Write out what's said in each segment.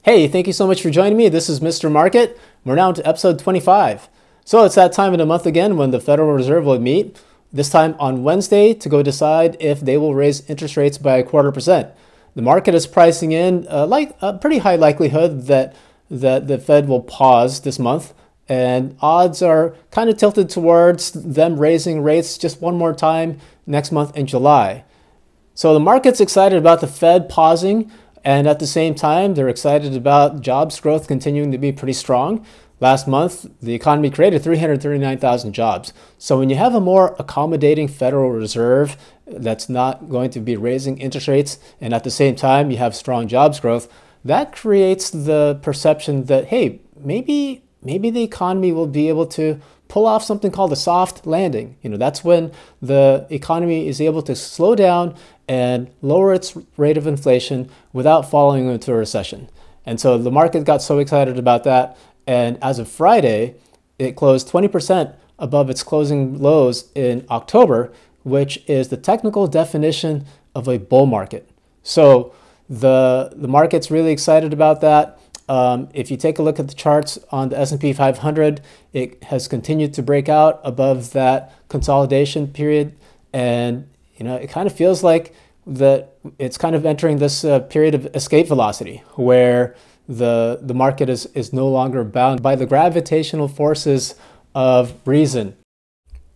Hey, thank you so much for joining me. This is Mr. Market. We're now to episode 25. So it's that time of the month again when the Federal Reserve will meet, this time on Wednesday, to go decide if they will raise interest rates by 0.25%. The market is pricing in a pretty high likelihood that the Fed will pause this month, and odds are kind of tilted towards them raising rates just one more time next month in July. So the market's excited about the Fed pausing, and at the same time, they're excited about jobs growth continuing to be pretty strong. Last month, the economy created 339,000 jobs. So when you have a more accommodating Federal Reserve that's not going to be raising interest rates, and at the same time you have strong jobs growth, that creates the perception that, hey, maybe the economy will be able to pull off something called a soft landing. That's when the economy is able to slow down and lower its rate of inflation without falling into a recession. And so the market got so excited about that. And as of Friday, it closed 20% above its closing lows in October, which is the technical definition of a bull market. So the market's really excited about that. If you take a look at the charts on the S&P 500, it has continued to break out above that consolidation period. And it kind of feels like that it's kind of entering this period of escape velocity where the market is no longer bound by the gravitational forces of reason.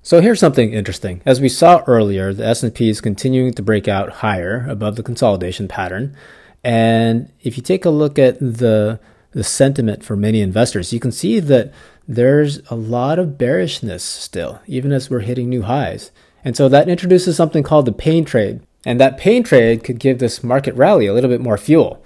So here's something interesting. As we saw earlier, the S&P is continuing to break out higher above the consolidation pattern. And if you take a look at the sentiment for many investors, you can see that there's a lot of bearishness still, even as we're hitting new highs. And so that introduces something called the pain trade. And that pain trade could give this market rally a little bit more fuel.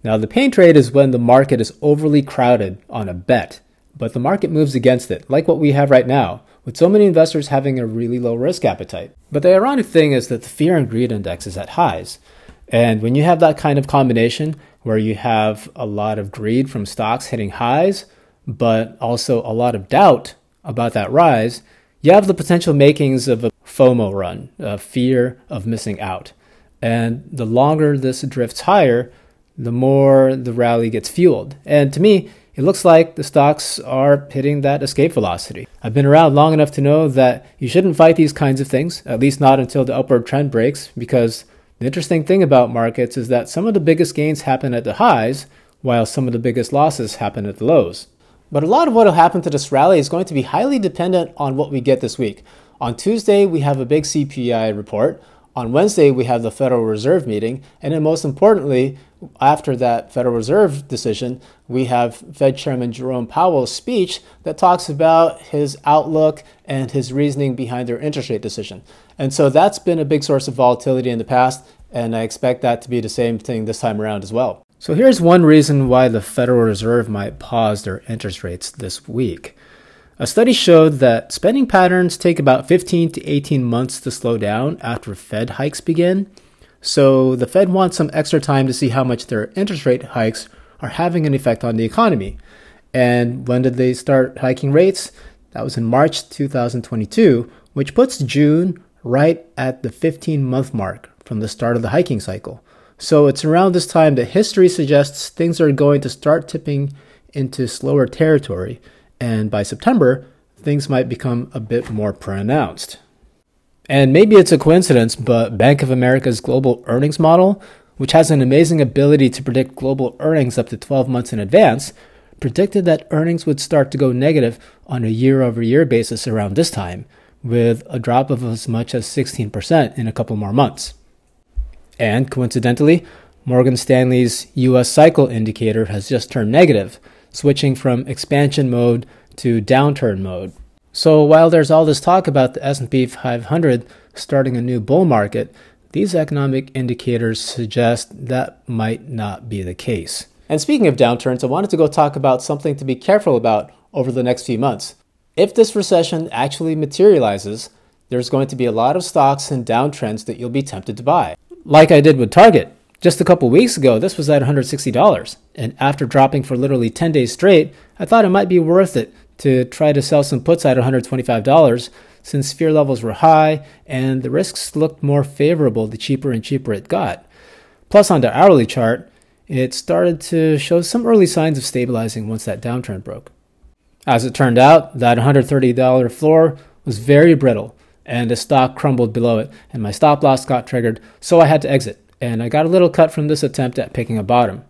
Now, the pain trade is when the market is overly crowded on a bet, but the market moves against it, like what we have right now, with so many investors having a really low risk appetite. But the ironic thing is that the fear and greed index is at highs. And when you have that kind of combination where you have a lot of greed from stocks hitting highs, but also a lot of doubt about that rise, you have the potential makings of a FOMO run, a fear of missing out. And the longer this drifts higher, the more the rally gets fueled. And to me, it looks like the stocks are hitting that escape velocity. I've been around long enough to know that you shouldn't fight these kinds of things, at least not until the upward trend breaks, because the interesting thing about markets is that some of the biggest gains happen at the highs, while some of the biggest losses happen at the lows. But a lot of what will happen to this rally is going to be highly dependent on what we get this week. On Tuesday, we have a big CPI report. On Wednesday, we have the Federal Reserve meeting. And then most importantly, after that Federal Reserve decision, we have Fed Chairman Jerome Powell's speech that talks about his outlook and his reasoning behind their interest rate decision. And so that's been a big source of volatility in the past, and I expect that to be the same thing this time around as well. So here's one reason why the Federal Reserve might pause their interest rates this week. A study showed that spending patterns take about 15 to 18 months to slow down after Fed hikes begin. So the Fed wants some extra time to see how much their interest rate hikes are having an effect on the economy. And when did they start hiking rates? That was in March 2022, which puts June right at the 15-month mark from the start of the hiking cycle. So it's around this time that history suggests things are going to start tipping into slower territory. And by September, things might become a bit more pronounced. And maybe it's a coincidence, but Bank of America's global earnings model, which has an amazing ability to predict global earnings up to 12 months in advance, predicted that earnings would start to go negative on a year-over-year basis around this time, with a drop of as much as 16% in a couple more months. And coincidentally, Morgan Stanley's US cycle indicator has just turned negative, switching from expansion mode to downturn mode. So while there's all this talk about the S&P 500 starting a new bull market, these economic indicators suggest that might not be the case. And speaking of downturns, I wanted to go talk about something to be careful about over the next few months. If this recession actually materializes, there's going to be a lot of stocks and downtrends that you'll be tempted to buy. Like I did with Target. Just a couple weeks ago, this was at $160. And after dropping for literally 10 days straight, I thought it might be worth it to try to sell some puts at $125 since fear levels were high and the risks looked more favorable the cheaper and cheaper it got. Plus on the hourly chart, it started to show some early signs of stabilizing once that downtrend broke. As it turned out, that $130 floor was very brittle, and the stock crumbled below it, and my stop loss got triggered, so I had to exit, and I got a little cut from this attempt at picking a bottom.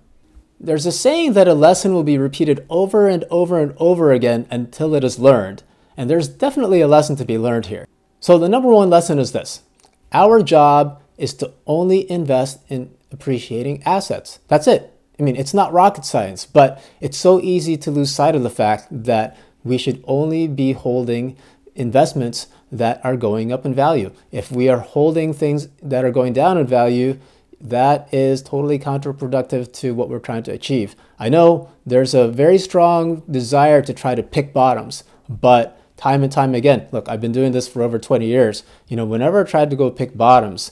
There's a saying that a lesson will be repeated over and over and over again until it is learned, and there's definitely a lesson to be learned here. So the number one lesson is this: our job is to only invest in appreciating assets. That's it. I mean, it's not rocket science, but it's so easy to lose sight of the fact that we should only be holding investments that are going up in value. If we are holding things that are going down in value, that is totally counterproductive to what we're trying to achieve. I know there's a very strong desire to try to pick bottoms, but time and time again, look, I've been doing this for over 20 years. Whenever I tried to go pick bottoms,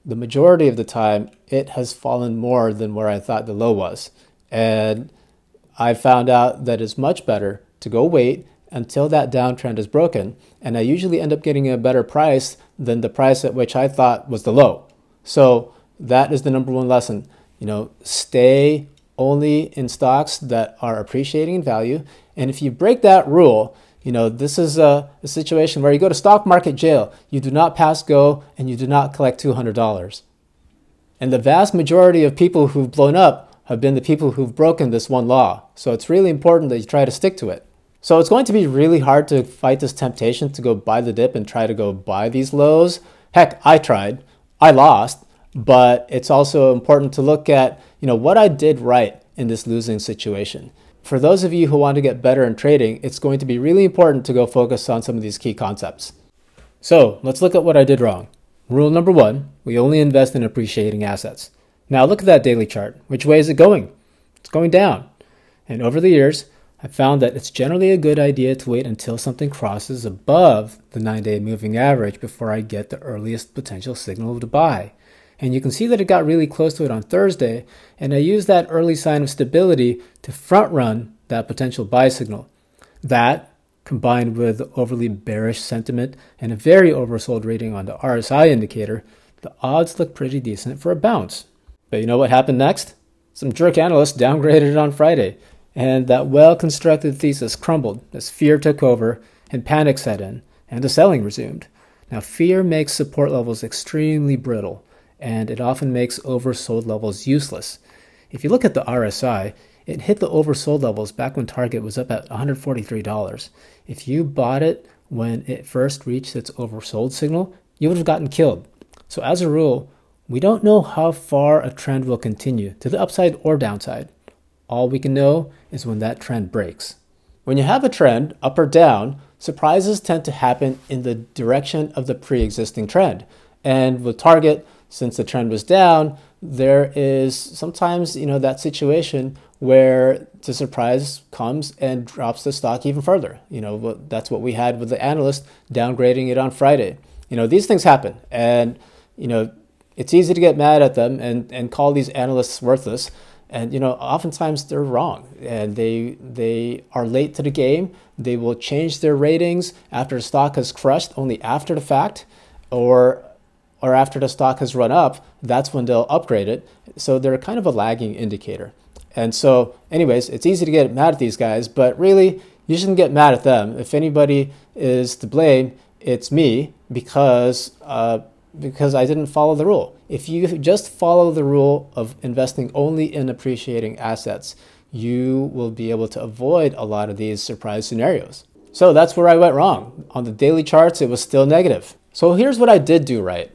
the majority of the time, it has fallen more than where I thought the low was. And I found out that it's much better to go wait until that downtrend is broken. And I usually end up getting a better price than the price at which I thought was the low. So that is the number one lesson. Stay only in stocks that are appreciating in value. And if you break that rule, this is a situation where you go to stock market jail. You do not pass go and you do not collect $200. And the vast majority of people who've blown up have been the people who've broken this one law. So it's really important that you try to stick to it. So it's going to be really hard to fight this temptation to go buy the dip and try to go buy these lows. Heck, I tried. I lost. But it's also important to look at, what I did right in this losing situation. For those of you who want to get better in trading, it's going to be really important to go focus on some of these key concepts. So let's look at what I did wrong. Rule number one, we only invest in appreciating assets. Now look at that daily chart. Which way is it going? It's going down. And over the years, I've found that it's generally a good idea to wait until something crosses above the 9-day moving average before I get the earliest potential signal to buy. And you can see that it got really close to it on Thursday, and I used that early sign of stability to front run that potential buy signal. That, combined with overly bearish sentiment and a very oversold rating on the RSI indicator, the odds look pretty decent for a bounce. But you know what happened next? Some jerk analysts downgraded it on Friday, and that well-constructed thesis crumbled as fear took over and panic set in, and the selling resumed. Now, fear makes support levels extremely brittle, and it often makes oversold levels useless. If you look at the RSI, it hit the oversold levels back when Target was up at $143. If you bought it when it first reached its oversold signal, you would have gotten killed. So as a rule, we don't know how far a trend will continue, to the upside or downside. All we can know is when that trend breaks. When you have a trend, up or down, surprises tend to happen in the direction of the pre-existing trend. And with Target, since the trend was down, there is sometimes, that situation where the surprise comes and drops the stock even further. That's what we had with the analyst downgrading it on Friday. These things happen, and, it's easy to get mad at them and call these analysts worthless. And, oftentimes they're wrong, and they are late to the game. They will change their ratings after the stock has crushed only after the fact, or after the stock has run up. That's when they'll upgrade it. So they're kind of a lagging indicator. And so anyways, it's easy to get mad at these guys, but really you shouldn't get mad at them. If anybody is to blame, it's me, because I didn't follow the rule. If you just follow the rule of investing only in appreciating assets, you will be able to avoid a lot of these surprise scenarios. So that's where I went wrong. On the daily charts, it was still negative. So here's what I did do right.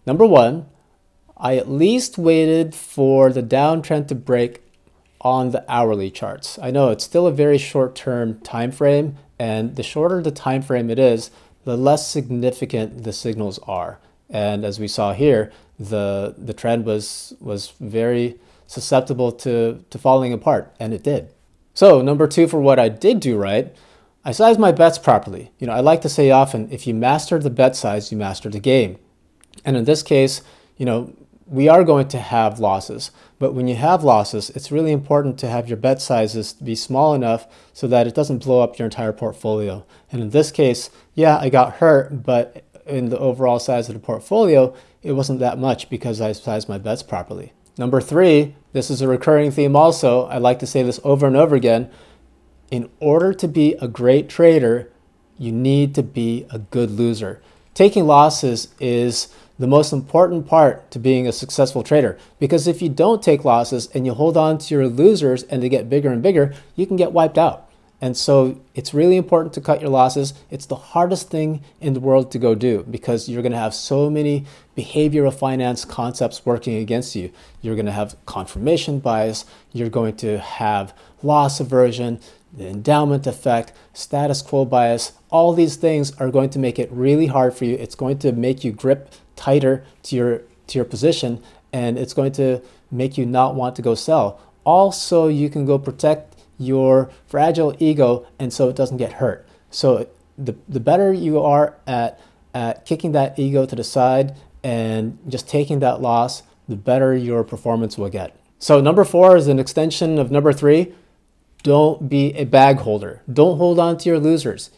Number one, I at least waited for the downtrend to break on the hourly charts. I know it's still a very short-term time frame, and the shorter the time frame it is, the less significant the signals are. And as we saw here, the trend was very susceptible to falling apart, and it did. So number two, for what I did do right, I sized my bets properly. I like to say often, if you master the bet size, you master the game. And in this case, we are going to have losses. But when you have losses, it's really important to have your bet sizes be small enough so that it doesn't blow up your entire portfolio. And in this case, yeah, I got hurt, but in the overall size of the portfolio, it wasn't that much because I sized my bets properly. Number three, this is a recurring theme also. I like to say this over and over again. In order to be a great trader, you need to be a good loser. Taking losses is the most important part to being a successful trader, because if you don't take losses and you hold on to your losers and they get bigger and bigger, you can get wiped out. And so it's really important to cut your losses. It's the hardest thing in the world to go do, because you're going to have so many behavioral finance concepts working against you. You're going to have confirmation bias. You're going to have loss aversion, the endowment effect, status quo bias. All these things are going to make it really hard for you. It's going to make you grip tighter to your position, and it's going to make you not want to go sell. Also, you can go protect your fragile ego, and so it doesn't get hurt. So the better you are at kicking that ego to the side and just taking that loss, the better your performance will get. So number four is an extension of number three. Don't be a bag holder. Don't hold on to your losers.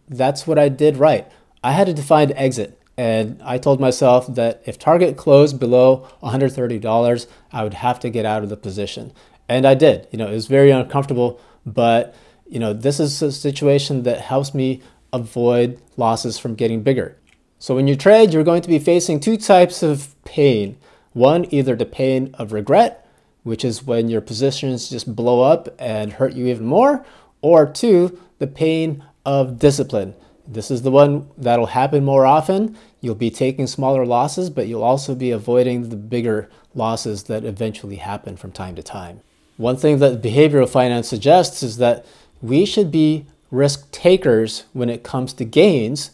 That's what I did right. I had a defined exit, and I told myself that if target closed below $130, I would have to get out of the position. And I did. It was very uncomfortable, but this is a situation that helps me avoid losses from getting bigger. So when you trade, you're going to be facing two types of pain. One, either the pain of regret, which is when your positions just blow up and hurt you even more, or two, the pain of discipline. This is the one that'll happen more often. You'll be taking smaller losses, but you'll also be avoiding the bigger losses that eventually happen from time to time. One thing that behavioral finance suggests is that we should be risk takers when it comes to gains,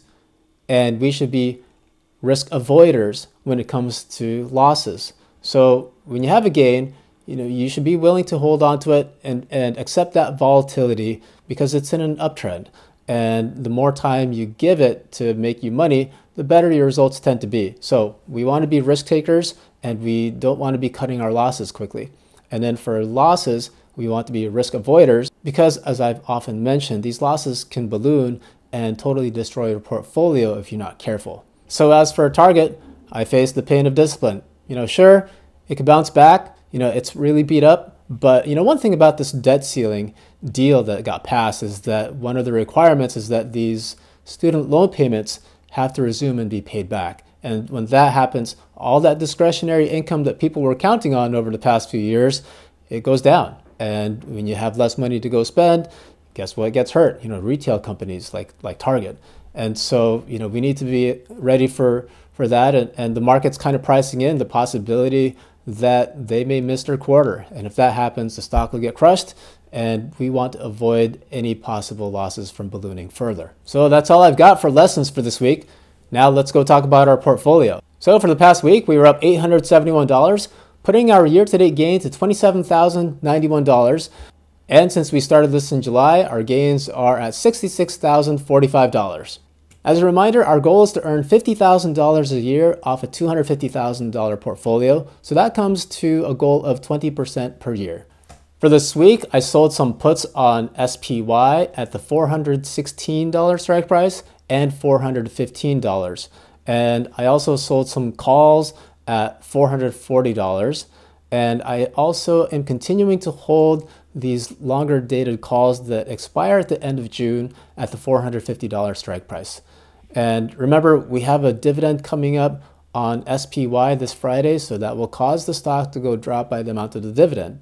and we should be risk avoiders when it comes to losses. So when you have a gain, you should be willing to hold on to it and accept that volatility, because it's in an uptrend. And the more time you give it to make you money, the better your results tend to be. So we want to be risk takers, and we don't want to be cutting our losses quickly. And then for losses, we want to be risk avoiders, because as I've often mentioned, these losses can balloon and totally destroy your portfolio if you're not careful. So as for a target, I faced the pain of discipline. Sure, it could bounce back. It's really beat up. But one thing about this debt ceiling deal that got passed is that one of the requirements is that these student loan payments have to resume and be paid back. And when that happens, all that discretionary income that people were counting on over the past few years, it goes down. And when you have less money to go spend, guess what gets hurt? Retail companies like Target. And so, we need to be ready for that. And the market's kind of pricing in the possibility that they may miss their quarter. And if that happens, the stock will get crushed. And we want to avoid any possible losses from ballooning further. So that's all I've got for lessons for this week. Now let's go talk about our portfolio. So for the past week, we were up $871, putting our year-to-date gain to $27,091. And since we started this in July, our gains are at $66,045. As a reminder, our goal is to earn $50,000 a year off a $250,000 portfolio. So that comes to a goal of 20% per year. For this week, I sold some puts on SPY at the $416 strike price and $415. And I also sold some calls at $440. And I also am continuing to hold these longer dated calls that expire at the end of June at the $450 strike price. And remember, we have a dividend coming up on SPY this Friday, so that will cause the stock to go drop by the amount of the dividend.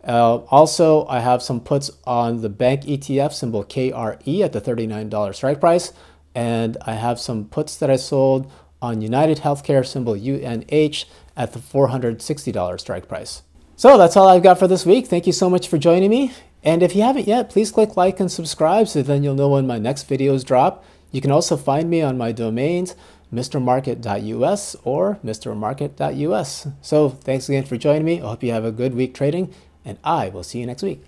Also, I have some puts on the bank ETF symbol KRE at the $39 strike price. And I have some puts that I sold on United Healthcare symbol UNH at the $460 strike price. So that's all I've got for this week. Thank you so much for joining me. And if you haven't yet, please click like and subscribe so then you'll know when my next videos drop. You can also find me on my domains, mistermarket.us or mistermarket.us. So thanks again for joining me. I hope you have a good week trading, and I will see you next week.